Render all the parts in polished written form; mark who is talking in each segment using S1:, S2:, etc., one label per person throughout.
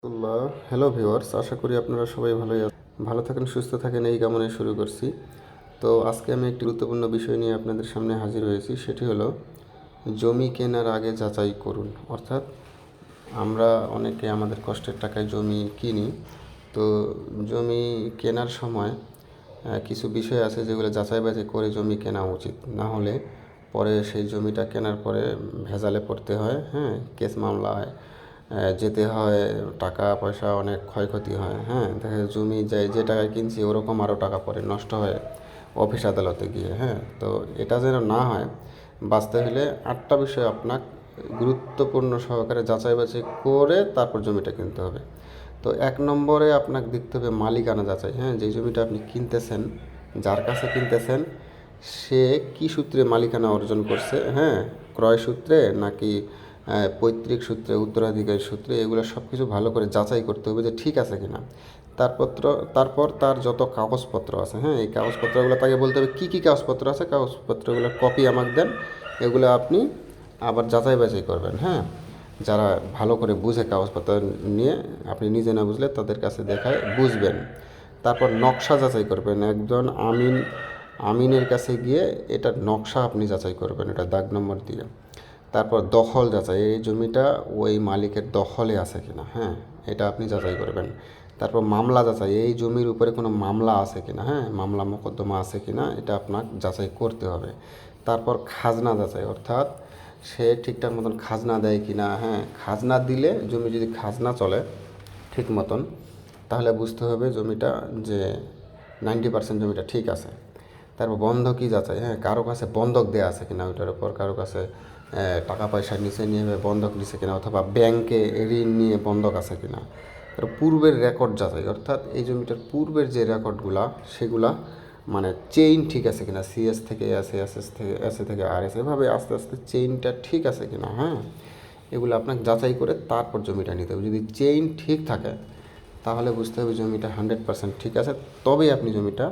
S1: আল্লাহ, hello viewers, আশা করি আপনারা সবাই ভালো থাকেন, সুস্থ থাকেন, এই কামনায় শুরু করছি। তো আজকে আমি একটি গুরুত্বপূর্ণ বিষয় নিয়ে আপনাদের সামনে হাজির হয়েছি। সেটি হলো জমি কেনার আগে যাচাই করুন। অর্থাৎ আমরা অনেকে আমাদের কষ্টের টাকায় জমি কিনি। তো জমি কেনার সময় কিছু বিষয় আছে যেগুলো যাচাই বাছাই করে জমি কেনা উচিত। না হলে পরে সেই জমিটা কেনার পরে ভেজালে পড়তে হয়, হ্যাঁ, কেস মামলায় যেতে হয়, টাকা পয়সা অনেক ক্ষয়ক্ষতি হয়, হ্যাঁ, দেখা যায় জমি যে টাকায় কিনছি ওরকম আরও টাকা পরে নষ্ট হয় অফিস আদালতে গিয়ে, হ্যাঁ। তো এটা যেন না হয়, বাঁচতে হলে 8টা বিষয় আপনার গুরুত্বপূর্ণ সহকারে যাচাই বাছাই করে তারপর জমিটা কিনতে হবে। তো 1 নম্বরে আপনাকে দেখতে হবে মালিকানা যাচাই, হ্যাঁ, যেই জমিটা আপনি কিনতেছেন, যার কাছে কিনতেছেন সে কী সূত্রে মালিকানা অর্জন করছে, হ্যাঁ, ক্রয় সূত্রে নাকি পৈতৃক সূত্রে, উত্তরাধিকারী সূত্রে, এগুলো সব কিছু ভালো করে যাচাই করতে হবে যে ঠিক আছে কিনা। তারপর তার যত কাগজপত্র আছে, হ্যাঁ, এই কাগজপত্রগুলো তাকে বলতে হবে কী কী কাগজপত্র আছে, কাগজপত্রগুলোর কপি আমাকে দেন। এগুলো আপনি আবার যাচাই বাছাই করবেন, হ্যাঁ, যারা ভালো করে বুঝে কাগজপত্র নিয়ে, আপনি নিজে না বুঝলে তাদের কাছে দেখায় বুঝবেন। তারপর নকশা যাচাই করবেন, একজন আমিনের কাছে গিয়ে এটার নকশা আপনি যাচাই করবেন, এটা দাগ নম্বর দিয়ে। তারপর দখল যাচাই, এই জমিটা ওই মালিকের দখলে আছে কিনা, হ্যাঁ, এটা আপনি যাচাই করবেন। তারপর মামলা যাচাই, এই জমির উপরে কোনো মামলা আছে কিনা, হ্যাঁ, মামলা মোকদ্দমা আছে কিনা, এটা আপনার যাচাই করতে হবে। তারপর খাজনা যাচাই, অর্থাৎ সে ঠিকঠাক মতন খাজনা দেয় কিনা, হ্যাঁ, খাজনা দিলে জমি যদি খাজনা চলে ঠিক মতন, তাহলে বুঝতে হবে জমিটা যে 90% জমিটা ঠিক আছে। তারপর বন্ধকি যাচাই, হ্যাঁ, কারো কাছে বন্ধক দেওয়া আছে কিনা ওইটার উপর, কারো কাছে টাকা পয়সা নিচে নিয়ে বন্ধক নিছে কিনা, অথবা ব্যাংকে ঋণ নিয়ে বন্ধক আছে কিনা। তারপর পূর্বের রেকর্ড যাচাই, অর্থাৎ এই জমিটার পূর্বের যে রেকর্ডগুলা সেগুলা মানে চেইন ঠিক আছে কিনা, সিএস থেকে এসে, এসে থেকে আর এস, এভাবে আস্তে আস্তে চেইনটা ঠিক আছে কিনা, হ্যাঁ, এগুলো আপনাকে যাচাই করে তারপর জমিটা নিতে হবে। যদি চেইন ঠিক থাকে তাহলে বুঝতে হবে জমিটা 100% ঠিক আছে, তবেই আপনি জমিটা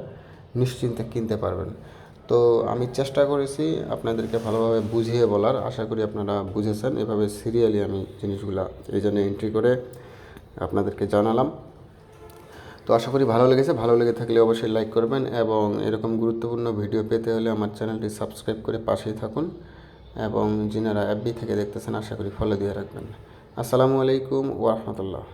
S1: নিশ্চিন্তে কিনতে পারবেন। তো আমি চেষ্টা করেছি আপনাদেরকে ভালোভাবে বুঝিয়ে বলার, আশা করি আপনারা বুঝেছেন। এভাবে সিরিয়ালি আমি জিনিসগুলা এই জন্য এন্ট্রি করে আপনাদেরকে জানালাম। তো আশা করি ভালো লেগেছে। ভালো লেগে থাকলে অবশ্যই লাইক করবেন, এবং এরকম গুরুত্বপূর্ণ ভিডিও পেতে হলে আমার চ্যানেলটি সাবস্ক্রাইব করে পাশেই থাকুন, এবং যিনারা এফবি থেকে দেখতেছেন আশা করি ফলো দিয়ে রাখবেন। আসসালামু আলাইকুম ওয়া রাহমাতুল্লাহ।